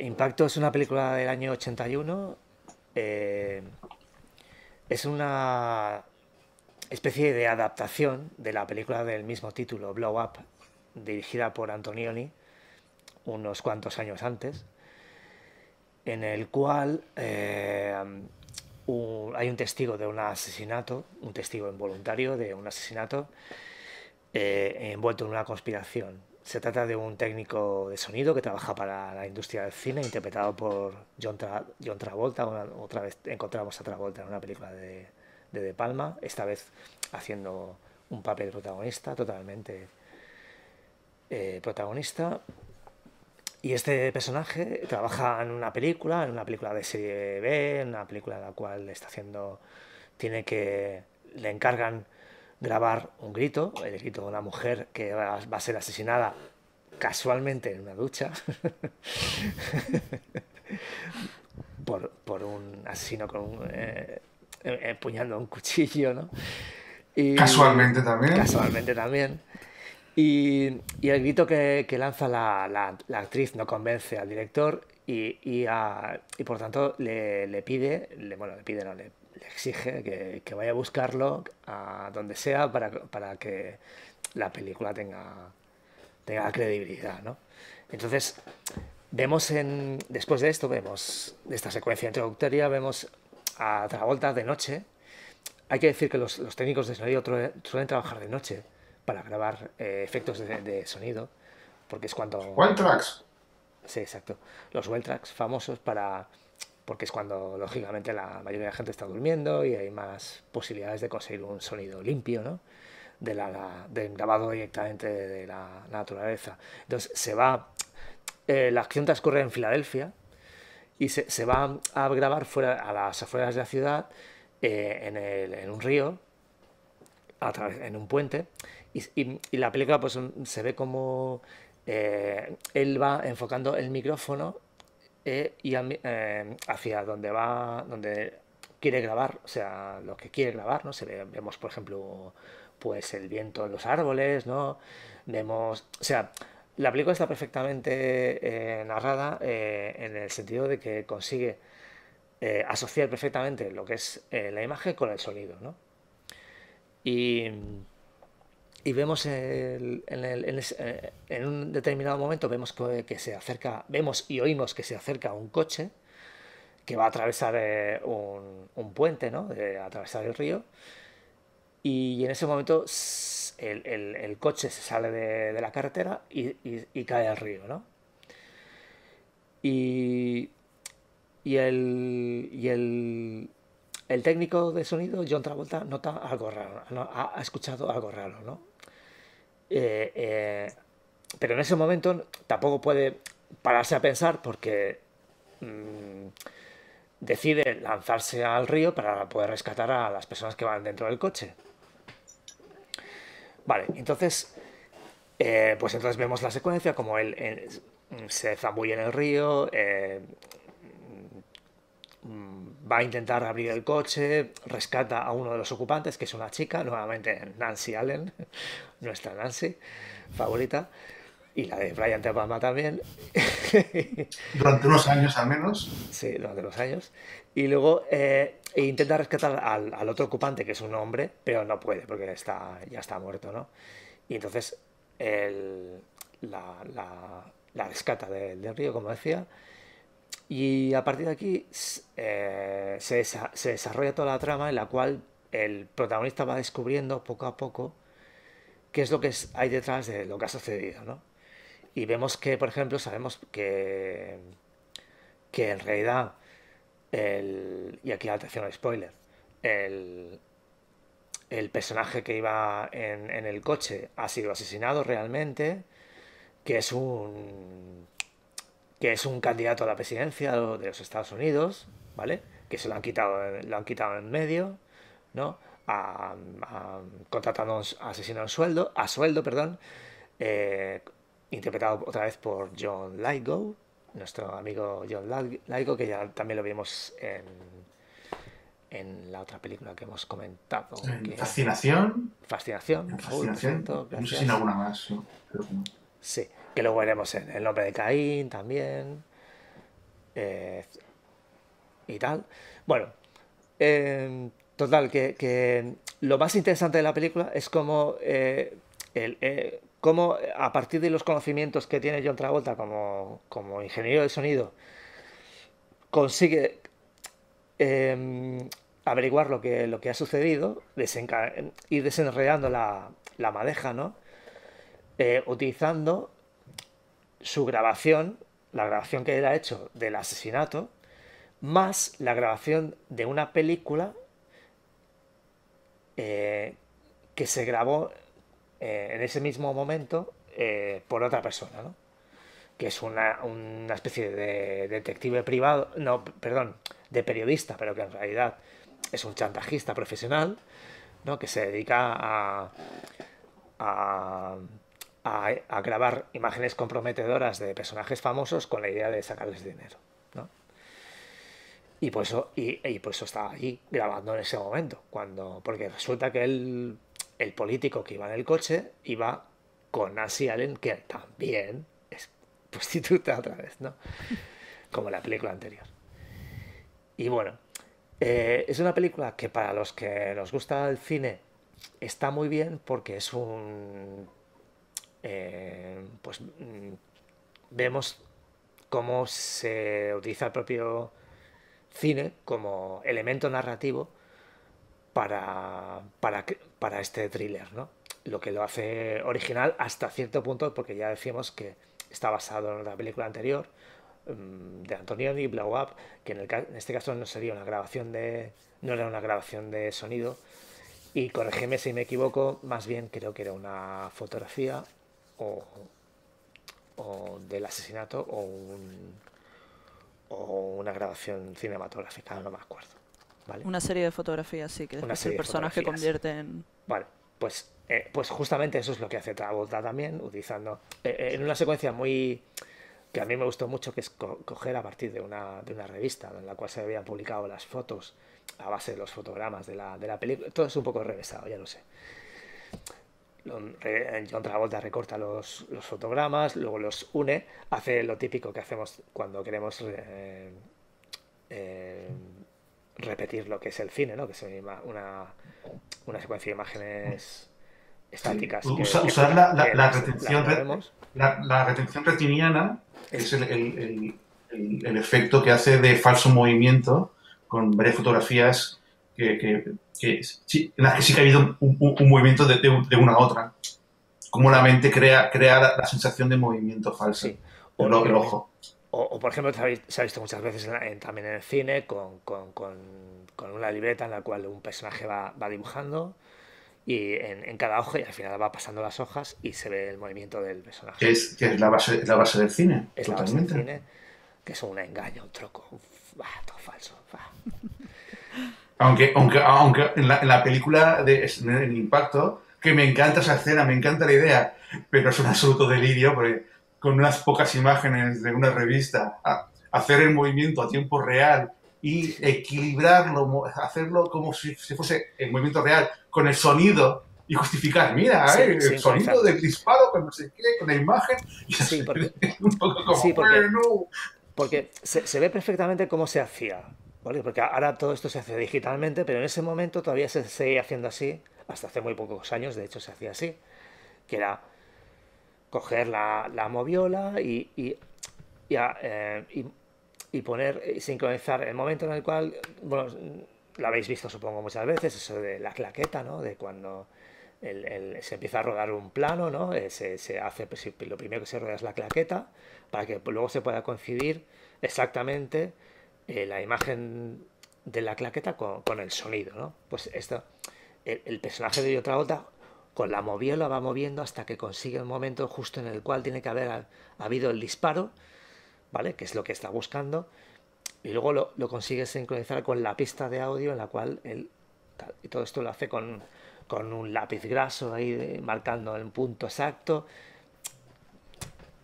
Impacto es una película del año 81. eh, es una especie de adaptación de la película del mismo título, Blow Up, dirigida por Antonioni unos cuantos años antes, en el cual hay un testigo de un asesinato, un testigo involuntario de un asesinato envuelto en una conspiración. Se trata de un técnico de sonido que trabaja para la industria del cine, interpretado por John Travolta. Otra vez encontramos a Travolta en una película De Palma, esta vez haciendo un papel protagonista, totalmente protagonista. Y este personaje trabaja en una película de serie B, en una película en la cual está haciendo, le encargan grabar un grito, el grito de una mujer que va a ser asesinada casualmente en una ducha por un asesino empuñando un cuchillo, ¿no? Y Casualmente también. casualmente también. Y el grito que lanza la actriz no convence al director y por tanto le pide, bueno, le pide, no, le exige que vaya a buscarlo a donde sea para que la película tenga credibilidad, ¿no? Entonces, después de esto, vemos, de esta secuencia introductoria, vemos a Travolta de noche. Hay que decir que los técnicos de sonido suelen trabajar de noche para grabar efectos de sonido, porque es cuando... Wild Tracks. Sí, exacto. Los well tracks famosos porque es cuando, lógicamente, la mayoría de la gente está durmiendo y hay más posibilidades de conseguir un sonido limpio, ¿no? Del grabado directamente de la naturaleza. Entonces, la acción transcurre en Filadelfia y se va a grabar a las afueras de la ciudad, en un río, en un puente, y la película pues se ve como él va enfocando el micrófono hacia donde quiere grabar, o sea, lo que quiere grabar, ¿no? Vemos, por ejemplo, pues el viento en los árboles, ¿no? O sea, la película está perfectamente narrada, en el sentido de que consigue asociar perfectamente lo que es la imagen con el sonido, ¿no? Y, y vemos en un determinado momento vemos que se acerca, vemos y oímos que se acerca un coche que va a atravesar un puente, ¿no? De atravesar el río. Y en ese momento el coche se sale de la carretera y cae al río, ¿no? Y, el técnico de sonido, John Travolta, nota algo raro, ¿no? Ha escuchado algo raro, ¿no? Eh, eh, pero en ese momento tampoco puede pararse a pensar porque decide lanzarse al río para poder rescatar a las personas que van dentro del coche. Vale, entonces, pues entonces vemos la secuencia como él se zambulle en el río, va a intentar abrir el coche, rescata a uno de los ocupantes, que es una chica, nuevamente Nancy Allen, nuestra Nancy favorita, y la de Brian De Palma también. Durante unos años al menos. Sí, durante los años. Y luego intenta rescatar al otro ocupante, que es un hombre, pero no puede, porque ya está muerto, ¿no? Y entonces él la rescata del río, como decía, y a partir de aquí se desarrolla toda la trama en la cual el protagonista va descubriendo poco a poco qué es lo que hay detrás de lo que ha sucedido, ¿no? Y vemos que, por ejemplo, sabemos que en realidad, y aquí atención al spoiler, el, el personaje que iba en el coche ha sido asesinado realmente, que es un candidato a la presidencia de los Estados Unidos, ¿vale? Que se lo han quitado en medio, ¿no? Contratando a un asesino a sueldo, perdón, eh, interpretado otra vez por John Lithgow, nuestro amigo John Lithgow, que ya también lo vimos en la otra película que hemos comentado, En que Fascinación. Fascinación, En Raúl, Fascinación. perfecto, No sé si en gracias. alguna más, sí, creo que no. Sí, que luego veremos en El nombre de Caín también. eh, y tal. Bueno, total, que lo más interesante de la película es cómo a partir de los conocimientos que tiene John Travolta como ingeniero de sonido, consigue averiguar lo que ha sucedido, ir desenredando la madeja, ¿no? Utilizando su grabación, la grabación que él ha hecho del asesinato, más la grabación de una película eh, que se grabó en ese mismo momento por otra persona, ¿no? Que es una especie de detective privado, no, perdón, de periodista, pero que en realidad es un chantajista profesional, ¿no? Que se dedica a, a grabar imágenes comprometedoras de personajes famosos con la idea de sacarles dinero, ¿no? Y por eso estaba allí grabando en ese momento, porque resulta que el político que iba en el coche iba con Nancy Allen, que también es prostituta otra vez, ¿no? Como en la película anterior. Y bueno, es una película que para los que nos gusta el cine está muy bien porque vemos cómo se utiliza el propio cine como elemento narrativo para este thriller, ¿no? Lo que lo hace original hasta cierto punto, porque ya decimos que está basado en una película anterior de Antonioni, Blow Up, que en este caso no era una grabación de sonido, y corregime si me equivoco, más bien creo que era una fotografía o, o del asesinato o una grabación cinematográfica, no me acuerdo. ¿Vale? Una serie de fotografías, sí, que Una después el serie de personaje fotografías. convierte en... Vale, pues justamente eso es lo que hace Travolta también, utilizando en una secuencia muy que a mí me gustó mucho, que es coger a partir de una revista en la cual se habían publicado las fotos a base de los fotogramas de la película. Todo es un poco revesado, ya lo sé. John Travolta recorta los fotogramas, luego los une, hace lo típico que hacemos cuando queremos eh, repetir lo que es el cine, ¿no? Que es una secuencia de imágenes Sí, estáticas usar la las retención, movemos. la retención retiniana, que es Es, el efecto que hace de falso movimiento con varias fotografías sí, en las que sí que ha habido un movimiento de una a otra. Como la mente crea la sensación de movimiento falso, sí. O el lo mismo. ojo. Por ejemplo, se ha visto muchas veces también en el cine con una libreta en la cual un personaje va dibujando y en cada hoja y al final va pasando las hojas y se ve el movimiento del personaje. Que es la base del cine, Es la base del totalmente. cine, que es un engaño, un troco, todo falso. Aunque en la película en el impacto, que me encanta esa escena, me encanta la idea, pero es un absoluto delirio, porque con unas pocas imágenes de una revista, hacer el movimiento a tiempo real y Sí, equilibrarlo, hacerlo como si fuese el movimiento real, con el sonido y justificar, mira, el sonido sincronizarlo. del disparo, con no sé qué, con la imagen, y Sí, así, porque, un poco sí, como, porque, bueno. porque se ve perfectamente cómo se hacía, ¿vale? Porque ahora todo esto se hace digitalmente, pero en ese momento todavía se seguía haciendo así, hasta hace muy pocos años, de hecho, se hacía así, que era coger la moviola y poner, sincronizar el momento en el cual, bueno, lo habéis visto supongo muchas veces, eso de la claqueta, ¿no? De cuando se empieza a rodar un plano, ¿no? Se hace, pues, lo primero que se rueda es la claqueta para que luego se pueda coincidir exactamente la imagen de la claqueta con el sonido, ¿no? Pues el personaje de Travolta con la moviola va moviendo hasta que consigue el momento justo en el cual tiene que haber habido el disparo, ¿vale? Que es lo que está buscando, y luego lo consigue sincronizar con la pista de audio en la cual él, y todo esto lo hace con un lápiz graso ahí marcando el punto exacto.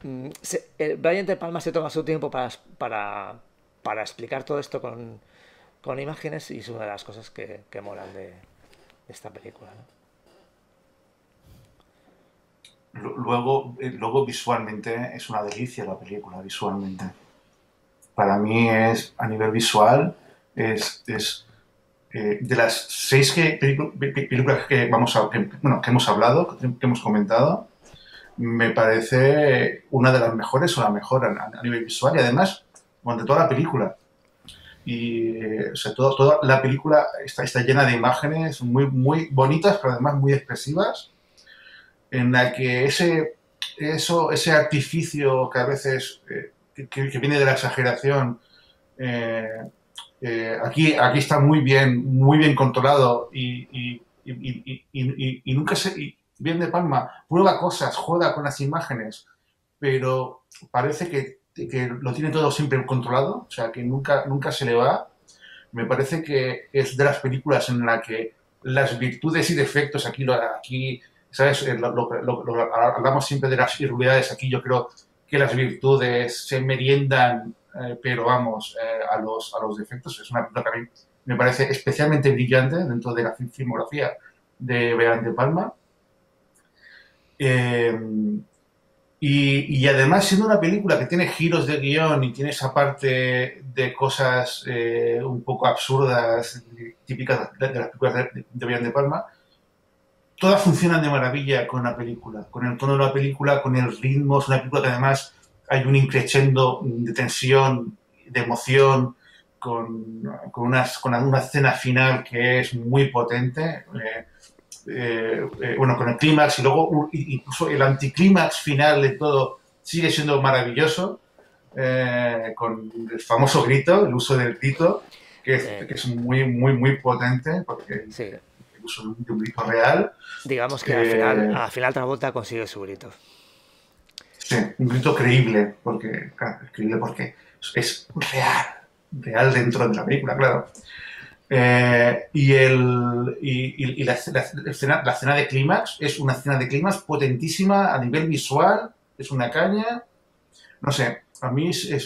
Brian De Palma se toma su tiempo para explicar todo esto con imágenes y es una de las cosas que molan de esta película, ¿no? Luego visualmente es una delicia la película, visualmente. para mí es, a nivel visual, es de las 6 películas que, bueno, que hemos hablado, que hemos comentado, me parece una de las mejores o la mejor a nivel visual y además durante toda la película. Y o sea, toda la película está llena de imágenes muy bonitas, pero además muy expresivas, en la que ese artificio que a veces que viene de la exageración, eh, aquí está muy bien controlado y nunca se... Bien de Palma, prueba cosas, juega con las imágenes, pero parece que lo tiene todo siempre controlado, o sea, que nunca se le va. Me parece que es de las películas en la que las virtudes y defectos, aquí ¿sabes? Hablamos siempre de las irregularidades, aquí yo creo que las virtudes se meriendan, pero vamos, a los defectos. Es una película que a mí me parece especialmente brillante dentro de la filmografía de Brian De Palma. Eh, además, siendo una película que tiene giros de guión y tiene esa parte de cosas un poco absurdas, típicas de las películas de Brian De Palma, todas funcionan de maravilla con la película, con el tono de la película, con el ritmo. Es una película que además hay un increchendo de tensión, de emoción, con una escena final que es muy potente. Bueno, con el clímax y luego incluso el anticlímax final de todo sigue siendo maravilloso, con el famoso grito, el uso del grito, que es muy potente, porque Sí. el uso de un grito real. Digamos que Eh, al final Travolta consigue su grito. sí, un grito creíble, claro, creíble porque es real dentro de la película, claro. La escena de clímax es una escena de clímax potentísima a nivel visual, es una caña, no sé, a mí ya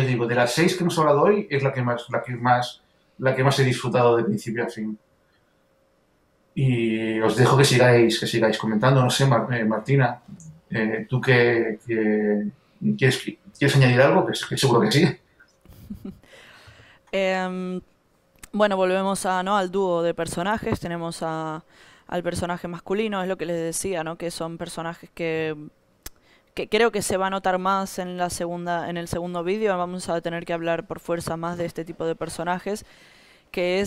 os digo, de las 6 que hemos hablado hoy es la que más he disfrutado de principio a fin. Y os dejo que sigáis comentando, no sé, Martina, ¿tú quieres añadir algo? Que seguro que sí. Em, bueno, volvemos ¿no? al dúo de personajes. Tenemos al personaje masculino, es lo que les decía, ¿no? Que son personajes que creo que se va a notar más en el segundo vídeo. Vamos a tener que hablar por fuerza más de este tipo de personajes, que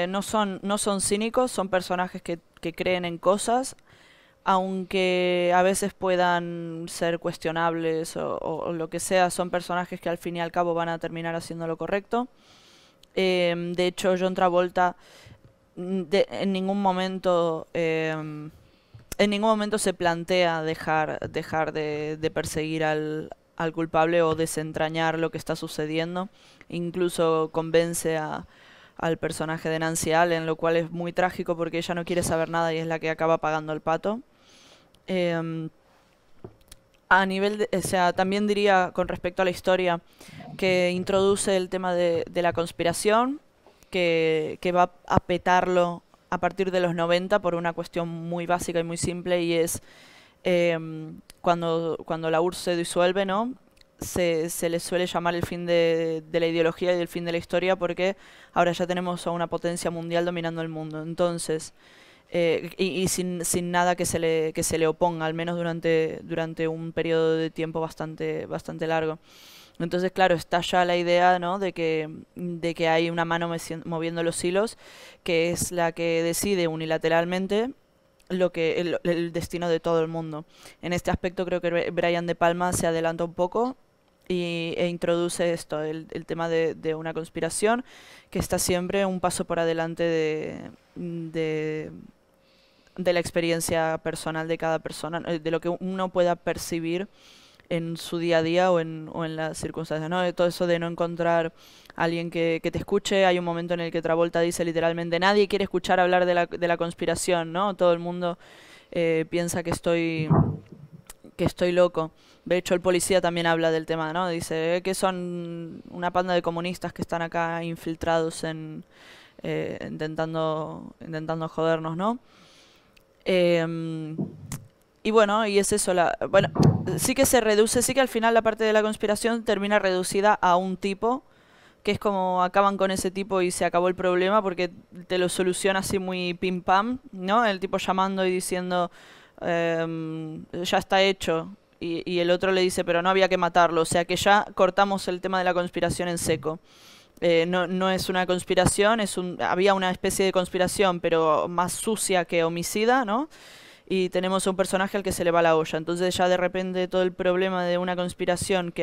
no son cínicos, son personajes que creen en cosas, aunque a veces puedan ser cuestionables o lo que sea, son personajes que al fin y al cabo van a terminar haciendo lo correcto. De hecho, John Travolta en ningún momento se plantea dejar de perseguir al culpable o desentrañar lo que está sucediendo. Incluso convence al personaje de Nancy Allen, lo cual es muy trágico porque ella no quiere saber nada y es la que acaba pagando el pato. Eh, o sea, también diría con respecto a la historia que introduce el tema de la conspiración, que va a petarlo a partir de los 90 por una cuestión muy básica y muy simple, y es cuando la URSS se disuelve, ¿no? Se le suele llamar el fin de la ideología y el fin de la historia, porque ahora ya tenemos a una potencia mundial dominando el mundo. Entonces, y sin nada que se le oponga, al menos durante un periodo de tiempo bastante largo. Entonces, claro, está ya la idea, ¿no? De que hay una mano moviendo los hilos, que es la que decide unilateralmente el destino de todo el mundo. En este aspecto creo que Brian De Palma se adelanta un poco e introduce esto, el tema de una conspiración que está siempre un paso por adelante de, de la experiencia personal de cada persona, de lo que uno pueda percibir en su día a día o en las circunstancias, ¿no? De todo eso de no encontrar a alguien que te escuche. Hay un momento en el que Travolta dice literalmente: nadie quiere escuchar hablar de la conspiración, ¿no? Todo el mundo piensa que estoy loco. De hecho, el policía también habla del tema, ¿no? Dice que son una panda de comunistas que están acá infiltrados intentando jodernos, ¿no? Y bueno, y es eso. Bueno, sí que se reduce, sí que al final la parte de la conspiración termina reducida a un tipo, que es como acaban con ese tipo y se acabó el problema porque te lo soluciona así muy pim pam, ¿no? El tipo llamando y diciendo, ya está hecho. Y el otro le dice, pero no había que matarlo. O sea que ya cortamos el tema de la conspiración en seco. No es una conspiración, había una especie de conspiración, pero más sucia que homicida, ¿no? Y tenemos a un personaje al que se le va la olla. Entonces ya de repente todo el problema de una conspiración,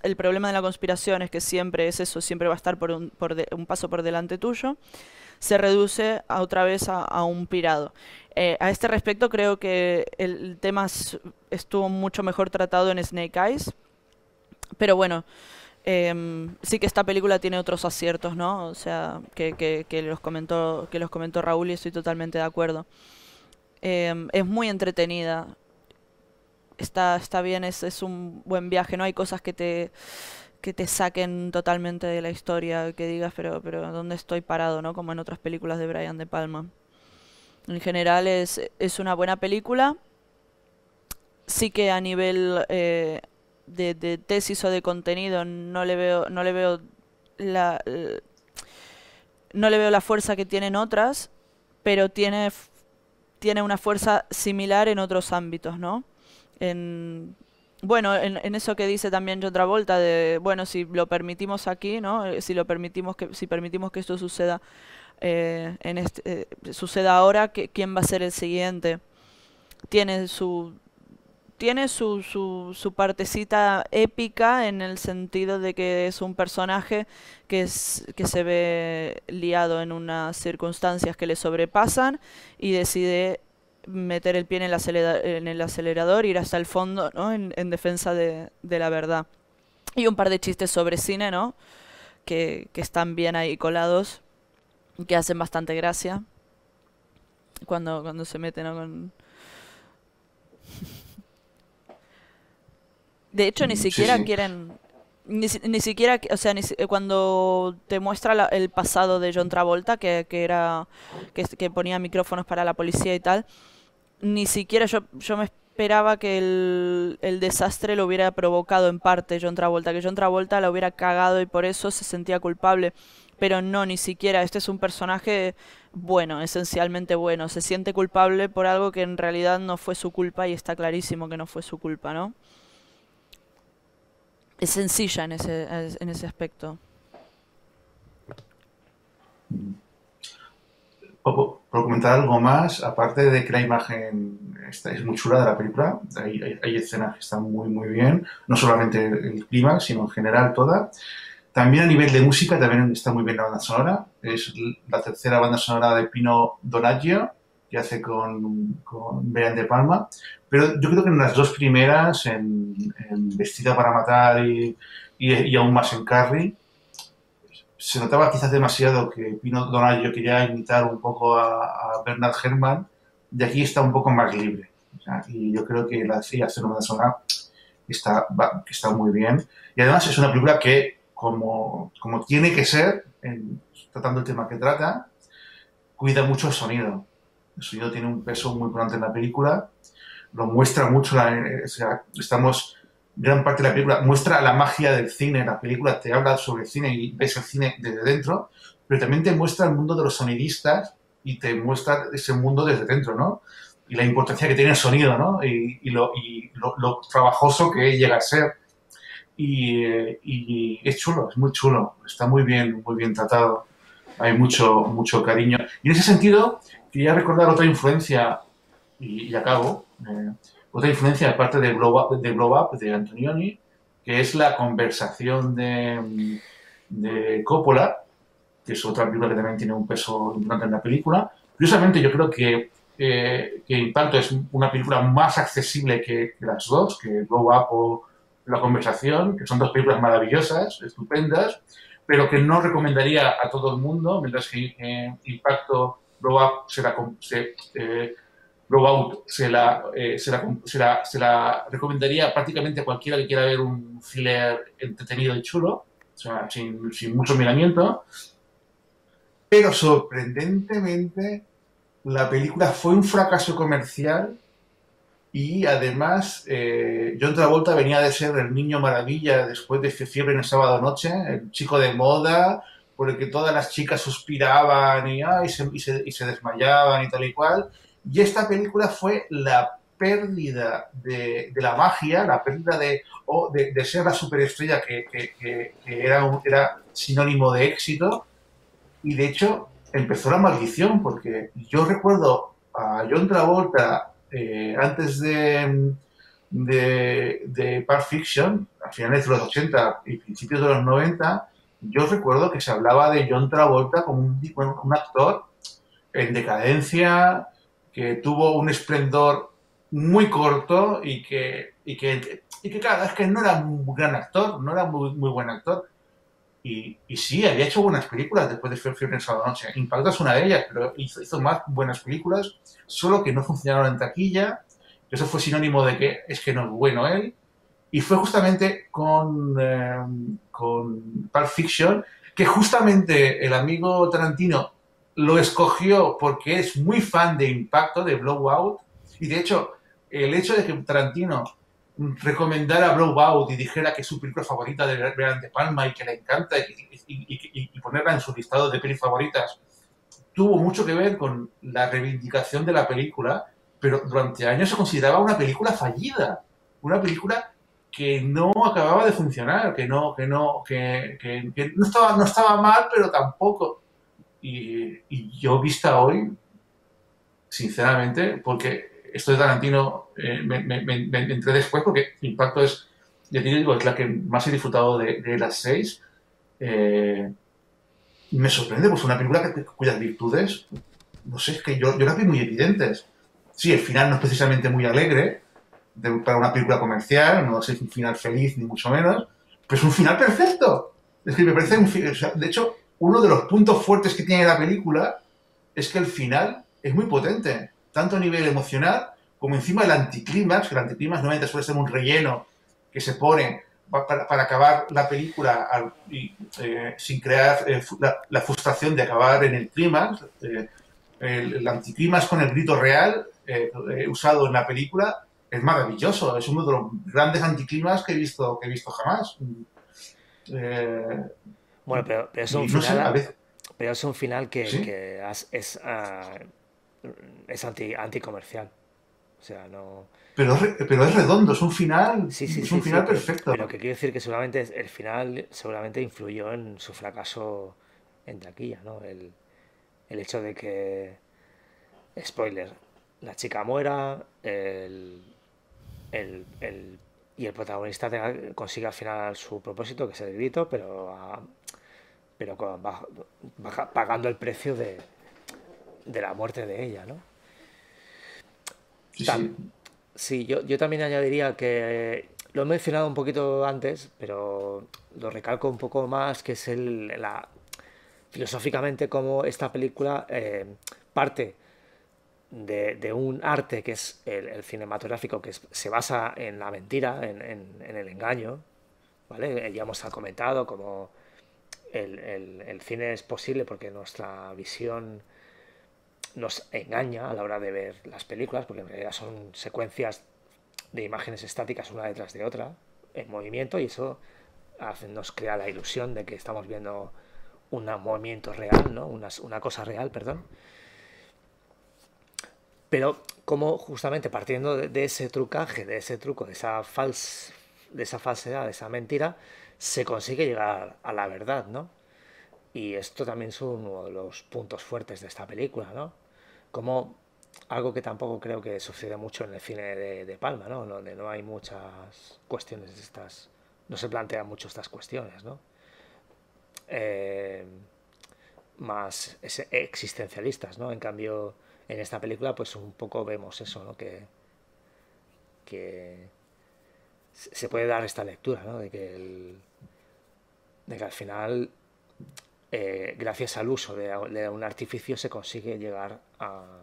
el problema de la conspiración es que siempre es eso, siempre va a estar un paso por delante tuyo, se reduce otra vez a un pirado. A este respecto creo que el tema estuvo mucho mejor tratado en Snake Eyes, pero bueno, sí que esta película tiene otros aciertos, ¿no? O sea, que los comentó Raúl y estoy totalmente de acuerdo. Es muy entretenida, está bien, es un buen viaje, no hay cosas que te saquen totalmente de la historia, que digas, pero ¿dónde estoy parado, no? Como en otras películas de Brian De Palma. En general es una buena película, sí que a nivel de tesis o de contenido la, l- no le veo la fuerza que tienen otras, pero tiene una fuerza similar en otros ámbitos, ¿no? En, bueno, en eso que dice también John Travolta de, bueno, si lo permitimos aquí, ¿no? Si permitimos que esto suceda ahora, ¿quién va a ser el siguiente? Tiene su tiene su partecita épica en el sentido de que es un personaje que se ve liado en unas circunstancias que le sobrepasan y decide meter el pie en el acelerador, ir hasta el fondo, ¿no? En defensa de la verdad. Y un par de chistes sobre cine, ¿no? Que están bien ahí colados, que hacen bastante gracia cuando se meten, ¿no? De hecho, ni Sí, siquiera sí. quieren. Ni siquiera, o sea, cuando te muestra el pasado de John Travolta, que ponía micrófonos para la policía y tal, ni siquiera yo me esperaba que el desastre lo hubiera provocado en parte John Travolta, que John Travolta la hubiera cagado y por eso se sentía culpable. Pero no, ni siquiera. Este es un personaje bueno, esencialmente bueno. Se siente culpable por algo que en realidad no fue su culpa y está clarísimo que no fue su culpa, ¿no? Es sencilla en ese aspecto. Por comentar algo más, aparte de que la imagen es muy chula de la película, hay escenas que están muy, muy bien, no solamente el clima, sino en general toda. También a nivel de música, también está muy bien la banda sonora. Es la tercera banda sonora de Pino Donaggio, que hace con Brian De Palma. Pero yo creo que en las dos primeras, en Vestida para Matar y aún más en Carrie, se notaba quizás demasiado que Pino Donaggio quería imitar un poco a Bernard Herrmann, y aquí está un poco más libre. O sea, y yo creo que la banda sonora está muy bien. Y además es una película que, como tiene que ser, tratando el tema que trata, cuida mucho el sonido. El sonido tiene un peso muy importante en la película, lo muestra mucho, o sea, gran parte de la película muestra la magia del cine, la película te habla sobre el cine y ves el cine desde dentro, pero también te muestra el mundo de los sonidistas y te muestra ese mundo desde dentro, ¿no? Y la importancia que tiene el sonido, ¿no? Y lo trabajoso que llega a ser. Y es chulo, es muy chulo, está muy bien tratado, hay mucho, mucho cariño. Y en ese sentido, quería recordar otra influencia, y acabo, otra influencia aparte Blow Up de Antonioni, que es la conversación de Coppola, que es otra película que también tiene un peso importante en la película. Curiosamente, yo creo que Impacto es una película más accesible que las dos, que Blow Up o La Conversación, que son dos películas maravillosas, estupendas, pero que no recomendaría a todo el mundo, mientras que Impacto, Blow Up Blowout se la recomendaría prácticamente a cualquiera que quiera ver un thriller entretenido y chulo, o sea, sin mucho miramiento. Pero sorprendentemente, la película fue un fracaso comercial Y además, John Travolta venía de ser el niño maravilla después de Fiebre en el sábado noche, el chico de moda, por el que todas las chicas suspiraban y se desmayaban y tal y cual. Y esta película fue la pérdida de la magia, la pérdida de ser la superestrella que era sinónimo de éxito. Y de hecho, empezó la maldición, porque yo recuerdo a John Travolta antes de Pulp Fiction, a finales de los 80 y principios de los 90. Yo recuerdo que se hablaba de John Travolta como un actor en decadencia, que tuvo un esplendor muy corto y que claro, es que no era un gran actor, no era muy buen actor. Y sí, había hecho buenas películas después de Fiebre en Sábado Noche. Impacto es una de ellas, pero hizo más buenas películas, solo que no funcionaron en taquilla. Eso fue sinónimo de que es que no es bueno él. Y fue justamente con Pulp Fiction que justamente el amigo Tarantino lo escogió porque es muy fan de Impacto, de Blowout. Y de hecho, el hecho de que Tarantino recomendara Blowout y dijera que es su película favorita de Brian De Palma y que le encanta y ponerla en su listado de pelis favoritas, tuvo mucho que ver con la reivindicación de la película, pero durante años se consideraba una película fallida, una película que no acababa de funcionar, que no estaba mal, pero tampoco. Y yo vista hoy, sinceramente, porque esto de Tarantino me entré después, porque Impacto es, ya te digo, es la que más he disfrutado de las seis. Eh, Me sorprende, pues una película cuyas virtudes, no sé, es que yo las vi muy evidentes. Sí, el final no es precisamente muy alegre para una película comercial, no es un final feliz ni mucho menos, pero es un final perfecto. Es que me parece o sea, de hecho, uno de los puntos fuertes que tiene la película es que el final es muy potente, tanto a nivel emocional como encima el anticlímax, que el anticlímax normalmente suele ser un relleno que se pone para acabar la película sin crear la frustración de acabar en el clímax. El anticlímax con el grito real usado en la película es maravilloso. Es uno de los grandes anticlímax que he visto jamás. Eh, Bueno, pero es un y no sé, a final, veces. pero es un final Sí, es anticomercial. O sea, no. pero es redondo, es un final, Sí, sí, es sí, un sí, final pero perfecto. que quiero decir que seguramente el final seguramente influyó en su fracaso en taquilla, ¿no? El hecho de que, spoiler, la chica muera, el- y el protagonista consiga al final su propósito, que es el grito, pero pagando el precio de la muerte de ella, ¿no? Sí, Tam- sí. sí, yo también añadiría que lo he mencionado un poquito antes, pero lo recalco un poco más, que es filosóficamente cómo esta película parte de un arte que es el cinematográfico, que se basa en la mentira, en el engaño, ¿vale? Ya hemos comentado cómo el cine es posible porque nuestra visión nos engaña a la hora de ver las películas, porque en realidad son secuencias de imágenes estáticas una detrás de otra en movimiento, y eso nos crea la ilusión de que estamos viendo un movimiento real, ¿no? Una cosa real, perdón. Pero como justamente partiendo de ese trucaje, de ese truco, de esa falsedad, de esa mentira, se consigue llegar a la verdad, ¿no? Y esto también es uno de los puntos fuertes de esta película, ¿no? Como algo que tampoco creo que sucede mucho en el cine de Palma, ¿no? Donde no hay muchas cuestiones de estas, no se plantean mucho estas cuestiones, ¿no? Eh, Más existencialistas, ¿no? En cambio, en esta película, pues un poco vemos eso, ¿no? Que se puede dar esta lectura, ¿no? De que al final, gracias al uso de un artificio, se consigue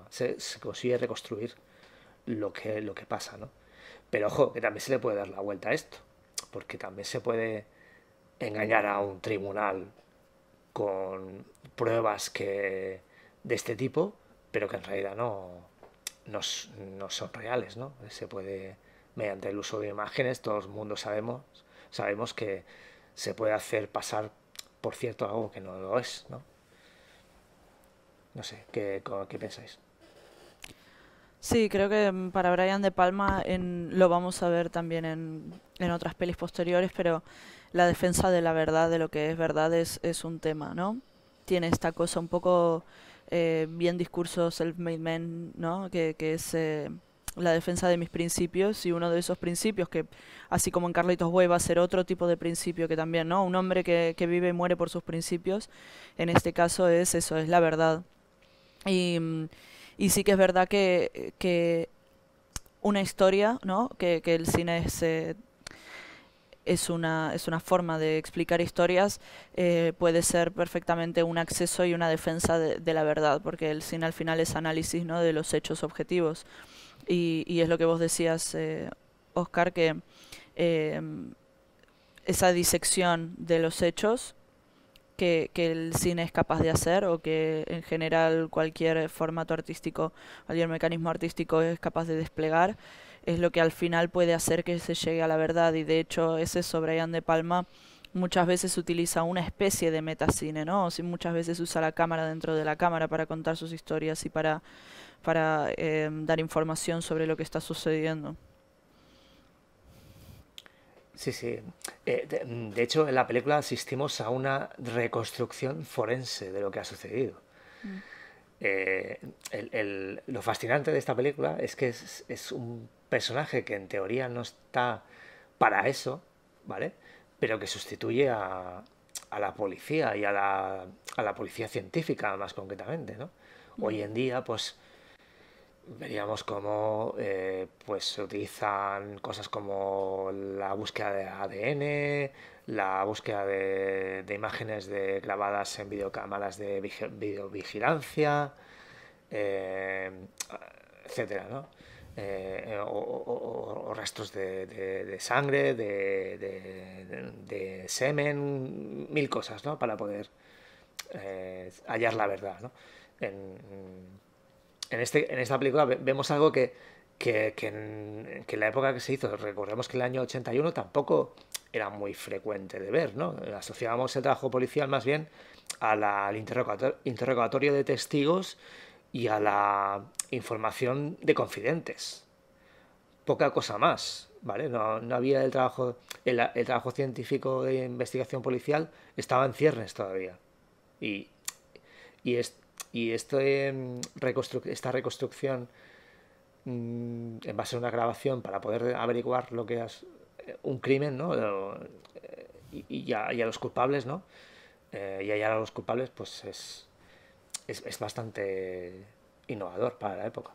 se consigue reconstruir lo que pasa, ¿no? Pero ojo, que también se le puede dar la vuelta a esto, porque también se puede engañar a un tribunal con pruebas de este tipo, pero que en realidad no son reales, ¿no? Se puede, mediante el uso de imágenes, todo el mundo sabemos que se puede hacer pasar por cierto algo que no lo es, ¿no? No sé, ¿qué pensáis? Sí, creo que para Brian De Palma lo vamos a ver también en otras pelis posteriores, pero la defensa de la verdad, de lo que es verdad, es un tema, ¿no? Tiene esta cosa un poco bien discurso self-made man, ¿no? Que es la defensa de mis principios y uno de esos principios que, así como en Carlitos Way, va a ser otro tipo de principio que también, ¿no? Un hombre que vive y muere por sus principios, en este caso es eso, es la verdad. Y, y sí que es verdad que una historia, ¿no? Que el cine es una forma de explicar historias, puede ser perfectamente un acceso y una defensa de la verdad, porque el cine al final es análisis, ¿no? De los hechos objetivos. Y es lo que vos decías, Oscar, que eh, esa disección de los hechos que el cine es capaz de hacer o que en general cualquier formato artístico, cualquier mecanismo artístico es capaz de desplegar, es lo que al final puede hacer que se llegue a la verdad. Y de hecho es eso, Brian De Palma muchas veces utiliza una especie de metacine, ¿no? O si muchas veces usa la cámara dentro de la cámara para contar sus historias y para dar información sobre lo que está sucediendo. Sí, sí. De hecho, en la película asistimos a una reconstrucción forense de lo que ha sucedido. Mm. Lo fascinante de esta película es que es un personaje que en teoría no está para eso, ¿vale? Pero que sustituye a la policía y a la policía científica más concretamente, ¿no? Mm. Hoy en día, pues veríamos cómo pues se utilizan cosas como la búsqueda de ADN, la búsqueda de imágenes grabadas en videocámaras de videovigilancia, eh, etcétera, ¿no? O rastros de sangre, de semen, mil cosas, ¿no? Para poder hallar la verdad, ¿no? En esta película vemos algo que en la época que se hizo, recordemos que el año 81 tampoco era muy frecuente de ver, ¿no? Asociábamos el trabajo policial más bien al interrogatorio de testigos y a la información de confidentes. Poca cosa más, ¿vale? No había el trabajo científico de investigación policial estaba en ciernes todavía. Y, y, es, y esta reconstrucción en base a una grabación para poder averiguar lo que es un crimen, ¿no? Y a los culpables, ¿no? Y hallar a los culpables, pues es bastante innovador para la época.